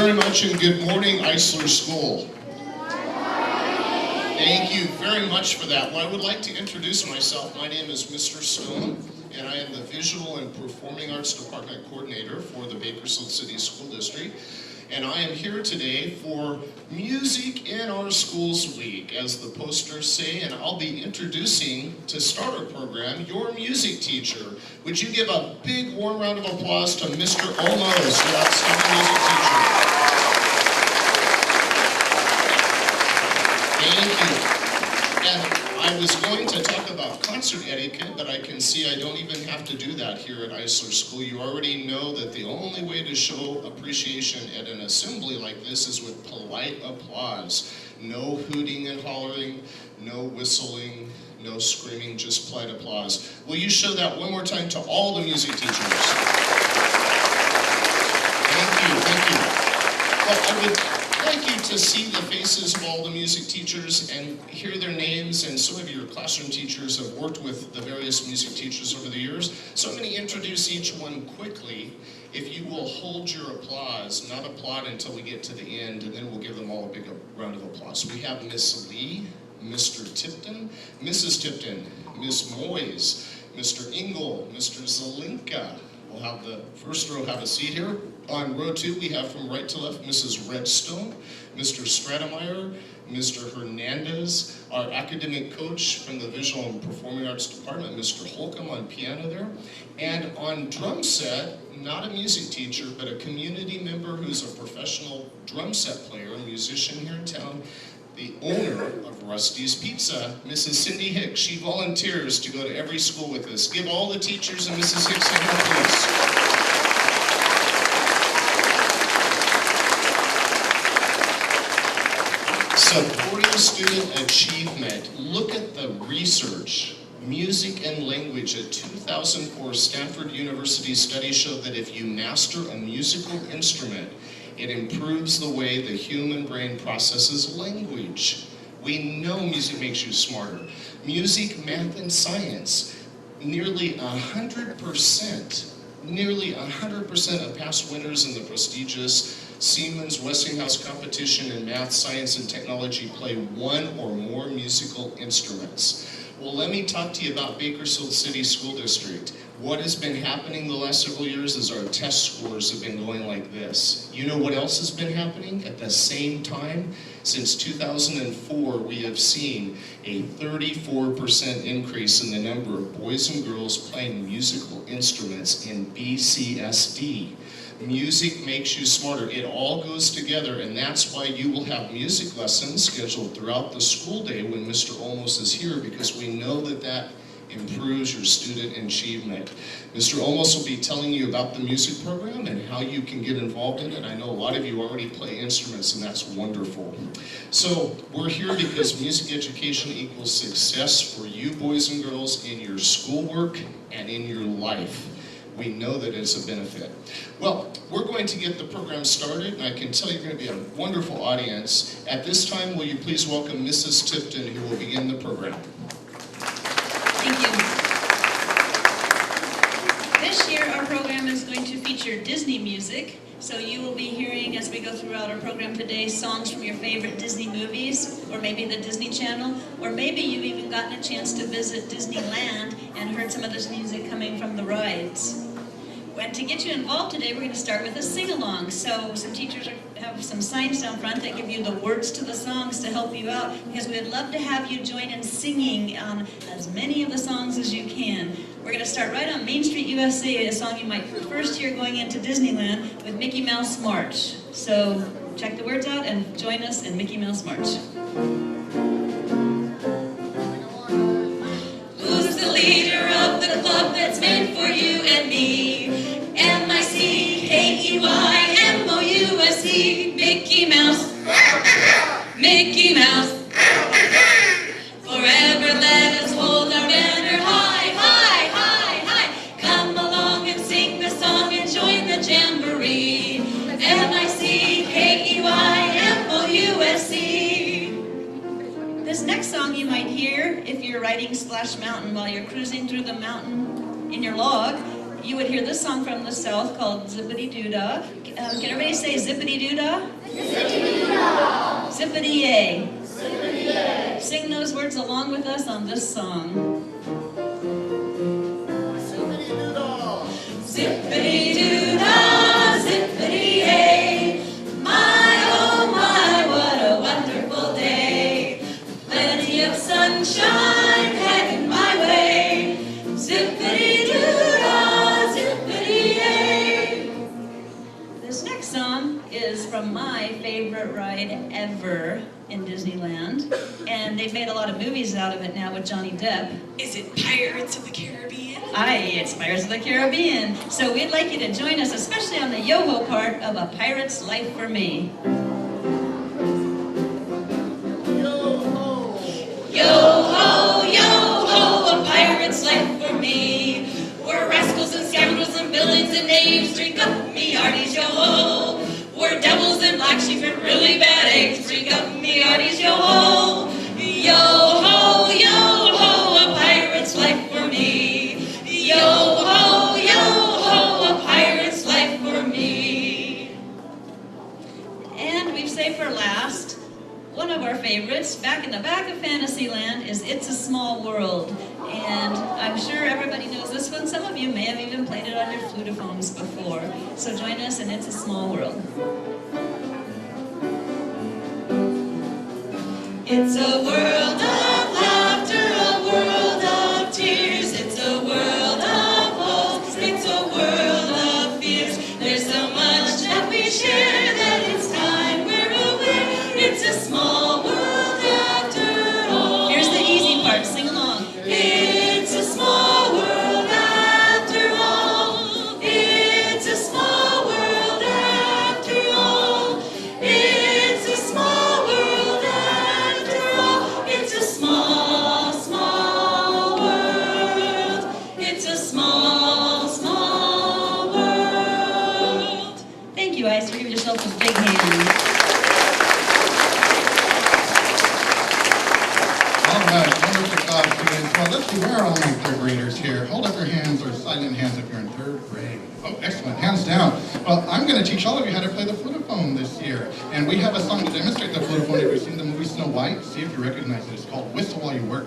very much and good morning, Eisler School. Thank you very much for that. Well, I would like to introduce myself. My name is Mr. Stone, and I am the Visual and Performing Arts Department Coordinator for the Bakersfield City School District. And I am here today for Music in Our Schools Week, as the posters say, and I'll be introducing, to start our program, your music teacher. Would you give a big warm round of applause to Mr. Olmos, your outstanding music teacher. Thank you. And I was going to talk about concert etiquette, but I can see I don't even have to do that here at Eisler School. You already know that the only way to show appreciation at an assembly like this is with polite applause. No hooting and hollering, no whistling, no screaming, just polite applause. Will you show that one more time to all the music teachers? Thank you, thank you. Well, I would like you to see the faces of all the music teachers and hear their names, and some of your classroom teachers have worked with the various music teachers over the years. So I'm going to introduce each one quickly. If you will hold your applause, not applaud until we get to the end, and then we'll give them all a big round of applause. We have Miss Lee, Mr. Tipton, Mrs. Tipton, Miss Moyes, Mr. Engel, Mr. Zelinka. We'll have the first row have a seat here. On row 2, we have from right to left, Mrs. Redstone, Mr. Stratemeyer, Mr. Hernandez, our academic coach from the Visual and Performing Arts Department, Mr. Holcomb on piano there. And on drum set, not a music teacher, but a community member who's a professional drum set player, a musician here in town, the owner of Rusty's Pizza, Mrs. Cindy Hicks. She volunteers to go to every school with us. Give all the teachers and Mrs. Hicks a hand, please. Supporting student achievement. Look at the research. Music and language. A 2004 Stanford University study showed that if you master a musical instrument, it improves the way the human brain processes language. We know music makes you smarter. Music, math, and science. Nearly 100% of past winners in the prestigious Siemens Westinghouse competition in math, science, and technology play one or more musical instruments. Well, let me talk to you about Bakersfield City School District. What has been happening the last several years is our test scores have been going like this. You know what else has been happening at the same time? Since 2004, we have seen a 34% increase in the number of boys and girls playing musical instruments in BCSD. Music makes you smarter. It all goes together, and that's why you will have music lessons scheduled throughout the school day when Mr. Olmos is here, because we know that that improves your student achievement. Mr. Olmos will be telling you about the music program and how you can get involved in it. I know a lot of you already play instruments, and that's wonderful. So we're here because music education equals success for you boys and girls in your schoolwork and in your life. We know that it's a benefit. Well, we're going to get the program started, and I can tell you're going to be a wonderful audience. At this time, will you please welcome Mrs. Tipton, who will begin the program. Thank you. This year, our program is going to feature Disney music. So you will be hearing, as we go throughout our program today, songs from your favorite Disney movies, or maybe the Disney Channel, or maybe you've even gotten a chance to visit Disneyland and heard some of this music coming from the rides. And to get you involved today, we're going to start with a sing-along. So some teachers have some signs down front that give you the words to the songs to help you out, because we'd love to have you join in singing on as many of the songs as you can. We're going to start right on Main Street, USA, a song you might first hear going into Disneyland, with Mickey Mouse March. So check the words out and join us in Mickey Mouse March. Who's the leader of the club that's meant for you and me? M-I-C-K-E-Y-M-O-U-S-E, Mickey Mouse, Mickey Mouse. Forever let us hold our banner high, high, high, high. Come along and sing the song and join the jamboree. M-I-C-K-E-Y-M-O-U-S-E. This next song you might hear if you're riding Splash Mountain while you're cruising through the mountain in your log. you would hear this song from the South called Zippity Doo Dah. Can everybody say Zippity Doo Dah? Zippity Doo Dah. Zippity Yay. Zippity Yay. Sing those words along with us on this song. Zippity Doo Dah. Zippity Doo Dah. Zippity Yay. My oh my, what a wonderful day. Plenty of sunshine heading my way. Zippity Doo Dah. Zippity Yay. This next song is from my favorite ride ever in Disneyland, and they've made a lot of movies out of it now with Johnny Depp. Is it Pirates of the Caribbean? Aye, it's Pirates of the Caribbean. So we'd like you to join us, especially on the yo-ho part of A Pirate's Life for Me. Yo-ho! Yo-ho, yo-ho, a pirate's life for me. We're rascals and scoundrels and villains and knaves. Drink up, me hearties, yo-ho. We're devils and black sheep and really bad eggs. Drink up, me hearties, yo-ho. Yo-ho, yo-ho, a pirate's life for me. Yo-ho, yo-ho, a pirate's life for me. And we've saved for last, one of our favorites, back in the back of Fantasyland, is It's a Small World. And I'm sure everybody knows this one. Some of you may have even played it on your flutophones before. So join us in It's a Small World. It's a world of laughter, a world of tears. It's a world of hopes, it's a world of fears. There's so much that we share that it's time we're aware. It's a small world after all. Here's the easy part, sing along. It's a small world after all. It's a small world after all. It's a small world after all. It's a small, small world. It's a small, small world. Thank you, Ice. Give yourself a big hand. All right, wonderful job, students. Well, let's see, where are all my third graders here? Hold up your hands or silent hands if you're in third grade. Oh, excellent, hands down. Well, I'm going to teach all of you how to play the flutophone this year. And we have a song to demonstrate the flutophone. If you've seen the movie Snow White, see if you recognize it. It's called Whistle While You Work.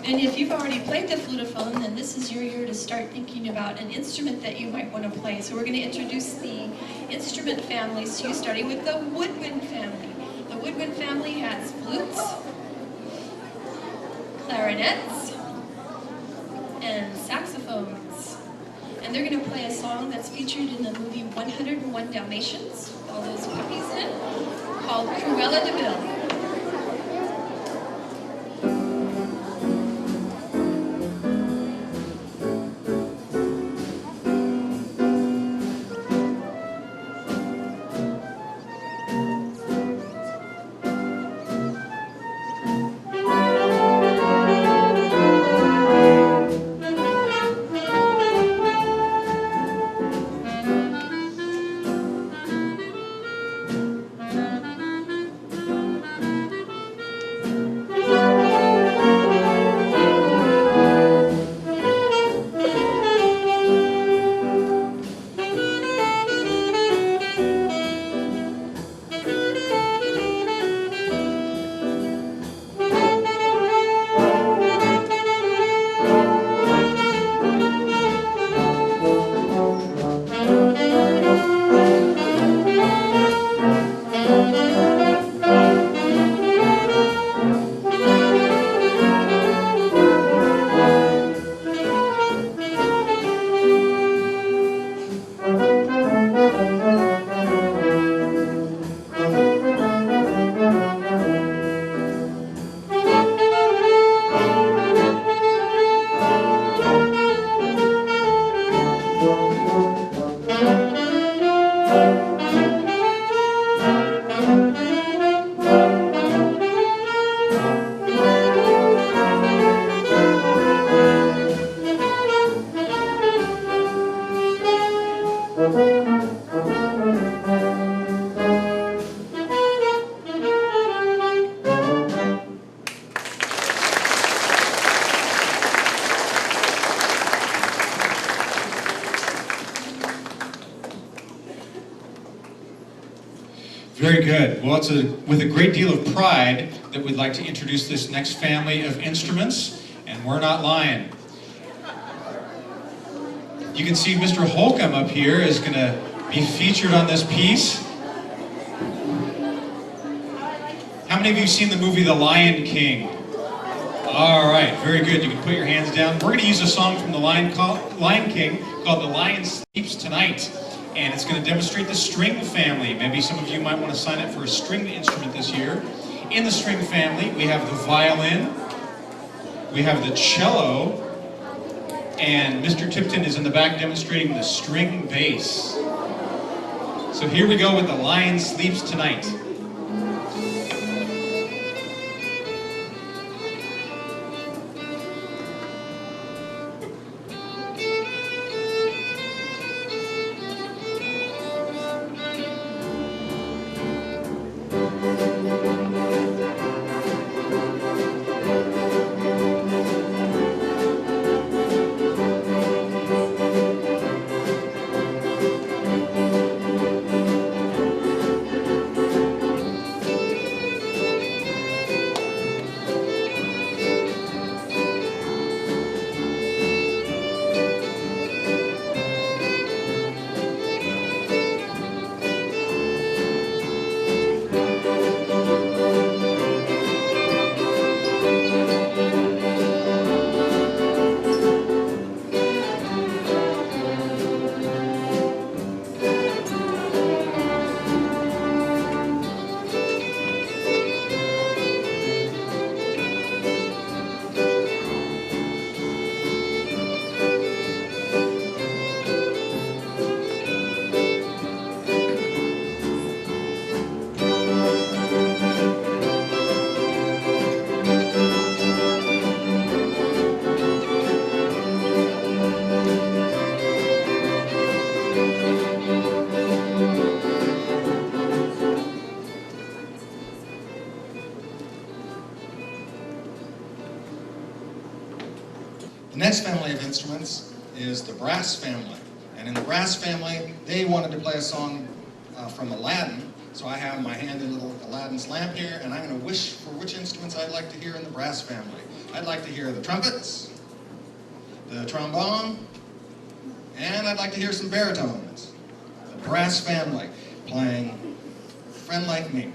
And if you've already played the flutophone, then this is your year to start thinking about an instrument that you might want to play. So we're going to introduce the instrument families to you, starting with the woodwind family. The woodwind family has flutes, clarinets, and saxophones. And they're going to play a song that's featured in the movie 101 Dalmatians, with all those puppies in it, called Cruella de Vil. Very good. Well, it's with a great deal of pride that we'd like to introduce this next family of instruments, and we're not lying. You can see Mr. Holcomb up here is going to be featured on this piece. How many of you have seen the movie The Lion King? All right, very good. You can put your hands down. We're going to use a song from The Lion King called The Lion Sleeps Tonight. And it's going to demonstrate the string family. Maybe some of you might want to sign up for a stringed instrument this year. In the string family, we have the violin, we have the cello, and Mr. Tipton is in the back demonstrating the string bass. So here we go with The Lion Sleeps Tonight. The next family of instruments is the brass family. And in the brass family, they wanted to play a song from Aladdin. So I have my hand in little Aladdin's lamp here, and I'm going to wish for which instruments I'd like to hear in the brass family. I'd like to hear the trumpets, the trombone, and I'd like to hear some baritones. The brass family playing Friend Like Me.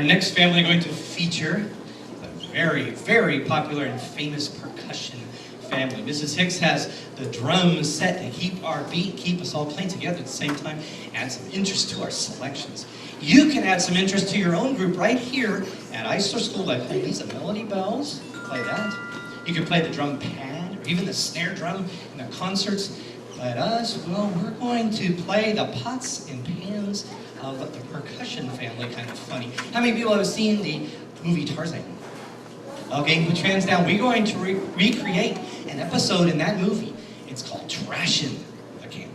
Next family going to feature a very, very popular and famous percussion family. Mrs. Hicks has the drums set to keep our beat, keep us all playing together at the same time, add some interest to our selections. You can add some interest to your own group right here at Eisler School by playing these melody bells. Play that. You can play the drum pad or even the snare drum in the concerts. But us, well, we're going to play the pots and pans of the percussion family. Kind of funny. How many people have seen the movie Tarzan? Okay, put your hands down. We're going to recreate an episode in that movie. It's called Trashin' the Camp.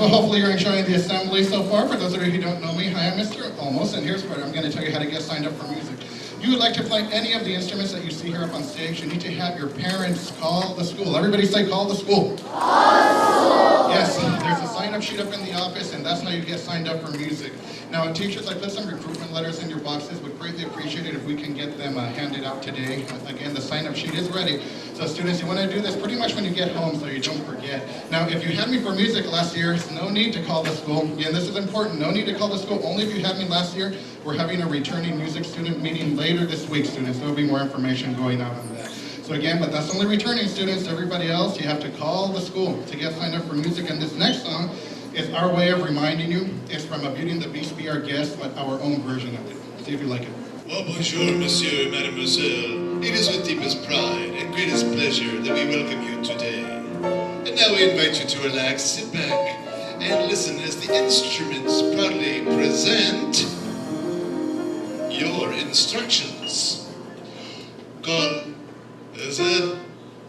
well, hopefully you're enjoying the assembly so far. For those of you who don't know me, hi, I'm Mr. Almost, and here's where I'm going to tell you how to get signed up for music. If you would like to play any of the instruments that you see here up on stage, you need to have your parents call the school. Everybody say, call the school. Yes, there's a sign-up sheet up in the office, and that's how you get signed up for music. Now, teachers, I put some recruitment letters in your boxes. Would greatly appreciate it if we can get them handed out today. Again, the sign-up sheet is ready. So students, you want to do this pretty much when you get home so you don't forget. Now, if you had me for music last year, no need to call the school. Again, this is important. No need to call the school. Only if you had me last year. We're having a returning music student meeting later this week, students. There will be more information going out on that. So again, but that's only returning students. Everybody else, you have to call the school to get signed up for music. And this next song is our way of reminding you. It's from A Beauty and the Beast, Be Our Guest, but our own version of it. See if you like it. Oh, bonjour, monsieur, mademoiselle. It is with deepest pride and greatest pleasure that we welcome you today. And now we invite you to relax, sit back, and listen as the instruments proudly present your instructions. Call visit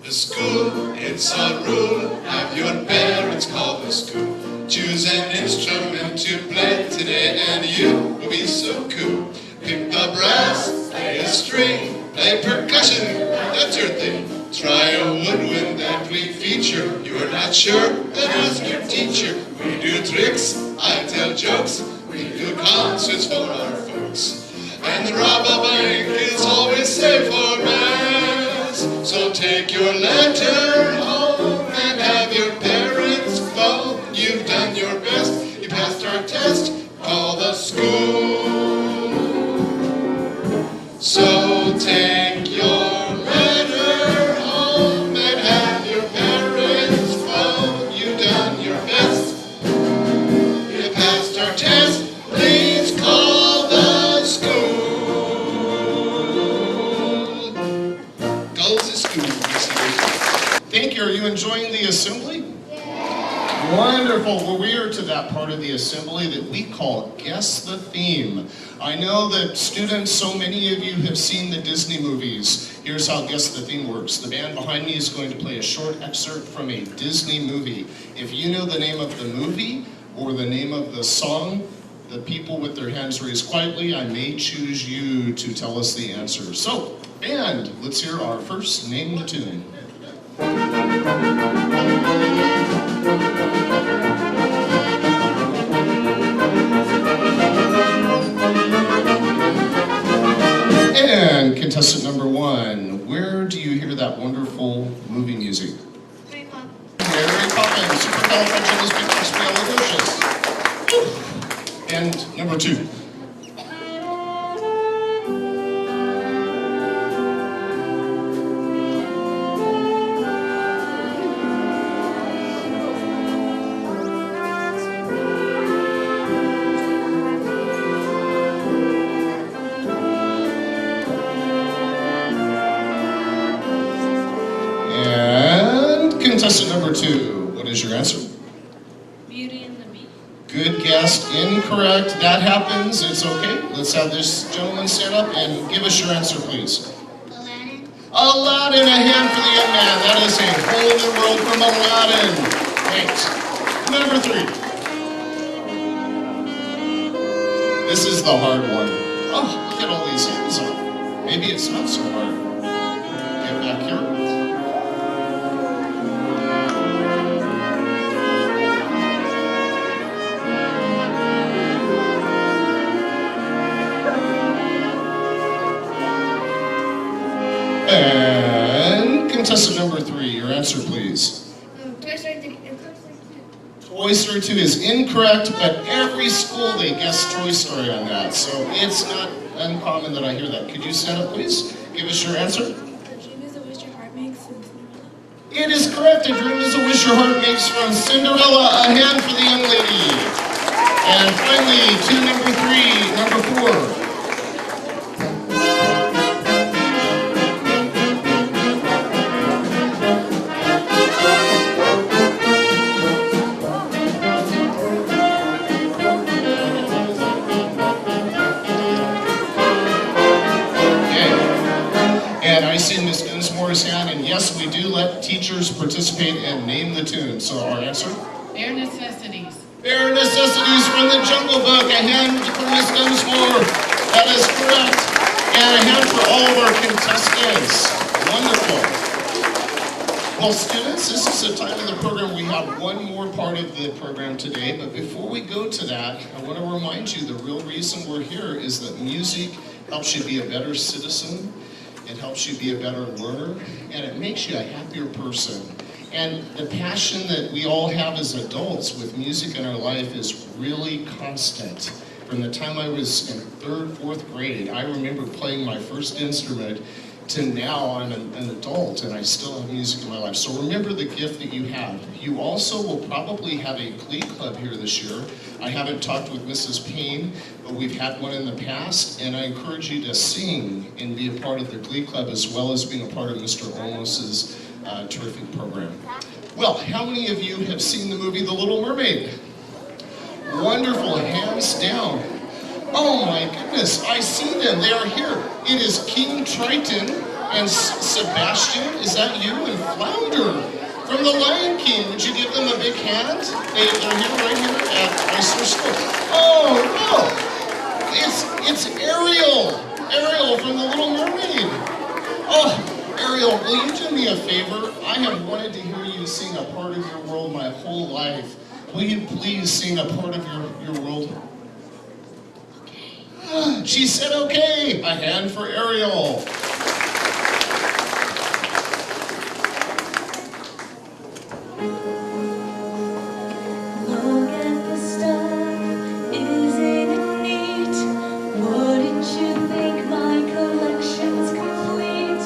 the school, it's a rule. Have your parents call the school. Choose an instrument to play today, and you will be so cool. Pick the brass, play a string, play percussion, that's your thing. Try a woodwind that we feature. You're not sure? Then ask your teacher. We do tricks, I tell jokes, we do concerts for our folks. And rob a bank is always safe for mass. So take your letter home and have your parents phone. You've done your best, you passed our test, call the school. So take your letter home and have your parents phone. You've done your best, you passed our test, please call the school. Call the school. Thank you. Are you enjoying the assembly? Wonderful. Well, we are to that part of the assembly that we call Guess the Theme. I know that students, so many of you have seen the Disney movies. Here's how Guess the Theme works. The band behind me is going to play a short excerpt from a Disney movie. If you know the name of the movie or the name of the song, the people with their hands raised quietly, I may choose you to tell us the answer. So, band, let's hear our first Name the Tune. And contestant number one, where do you hear that wonderful movie music? Mary Poppins. Mary Poppins, supercalifragilisticexpialidocious. And number two. Contestant number two, what is your answer? Beauty and the Beast. Good guess, incorrect. That happens, it's okay. Let's have this gentleman stand up and give us your answer, please. Aladdin. Aladdin, a hand for the young man. That is a whole new world from Aladdin. Great. Number three. This is the hard one. Oh, look at all these hands up. Maybe it's not so hard. Get back here. And contestant number three, your answer, please. Toy Story 3. Toy Story 2 is incorrect, but every school they guess Toy Story on that, so it's not uncommon that I hear that. Could you stand up, please? Give us your answer. A dream is a wish your heart makes and Cinderella. It is correct. A dream is a wish your heart makes from Cinderella. A hand for the young lady. And finally, to number four. And I see Ms. Dinsmore's hand, and yes, we do let teachers participate and name the tune. So our answer? It Bare necessities. Bare necessities from the Jungle Book. A hand for Miss Dunsmore. That is correct. And a hand for all of our contestants. Wonderful. Well, students, this is the time of the program. We have one more part of the program today, but before we go to that, I want to remind you the real reason we're here is that music helps you be a better citizen, it helps you be a better learner, and it makes you a happier person. And the passion that we all have as adults with music in our life is really constant. From the time I was in 3rd, 4th grade, I remember playing my first instrument to now I'm an adult and I still have music in my life. So remember the gift that you have. You also will probably have a glee club here this year. I haven't talked with Mrs. Payne, but we've had one in the past, and I encourage you to sing and be a part of the glee club as well as being a part of Mr. Olmos's terrific program. Well, how many of you have seen the movie The Little Mermaid? Wonderful, hands down. Oh my goodness, I see them, they are here. It is King Triton and Sebastian, is that you? And Flounder from The Lion King. Would you give them a big hand? They're here, right here at Chrysler School. Oh no, it's Ariel. Ariel from The Little Mermaid. Oh, Ariel, will you do me a favor? I have wanted to hear you sing a part of your world my whole life. Will you please sing a part of your world? She said okay. A hand for Ariel. Look at the stuff, isn't it neat? Wouldn't you think my collection's complete?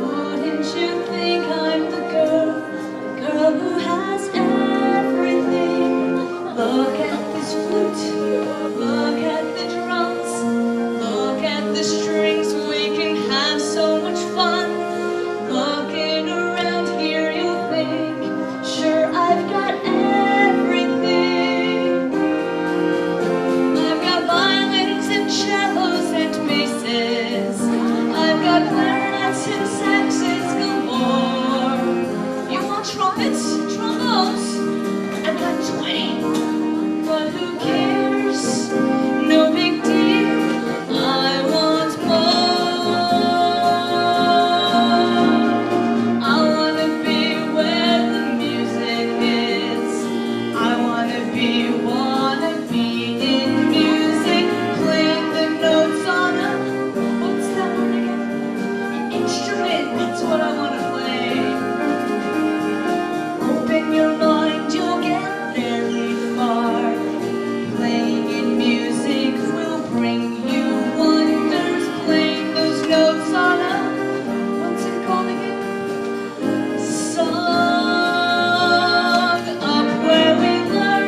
Wouldn't you think I'm the girl who has everything? Look at this flute, look at the drums. Look at the strings, we can have so much fun. Looking around here, you'll think, sure, I've got everything. I've got violins and cellos and basses. I've got clarinets and saxes galore. You want trumpets, trombones? I've got 20. But who cares? No big deal. I want more. I want to be where the music is. I want to be in music, playing the notes on what's that one again? An instrument, that's what I want to play. Open your mind, you'll get very far. Playing in music will bring you wonders. Playing those notes on what's it called again? Song. Up where we learn,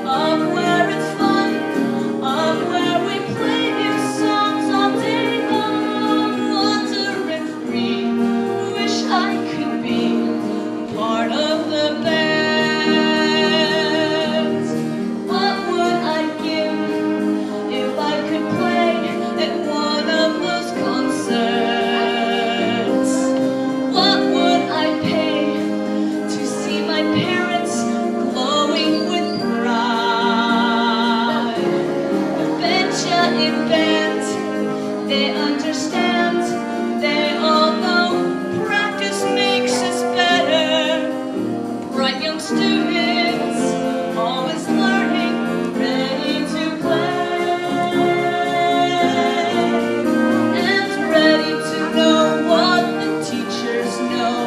up where it's fun, up where we play new songs all day long. Wander and free, wish I could be part of the band. What would I give if I could play at one of those concerts? What would I pay to see my parents glowing with pride? Betcha in band, they understand, they all know practice makes us better. Bright young students, always learning, ready to play, and ready to know what the teachers know.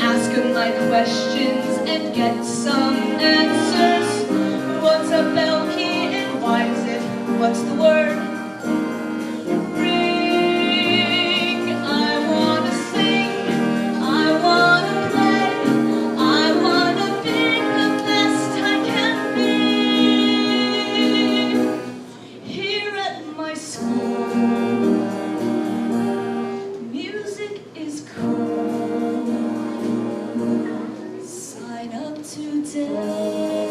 Ask them my questions and get some answers. What's a bell key and why is it? What's the word? Ring. I wanna sing, I wanna play, I wanna be the best I can be. Here at my school, music is cool. Sign up today.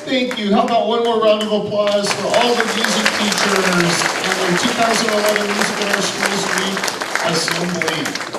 Thank you. How about one more round of applause for all the music teachers and their 2011 Music in Our Schools Week Assembly.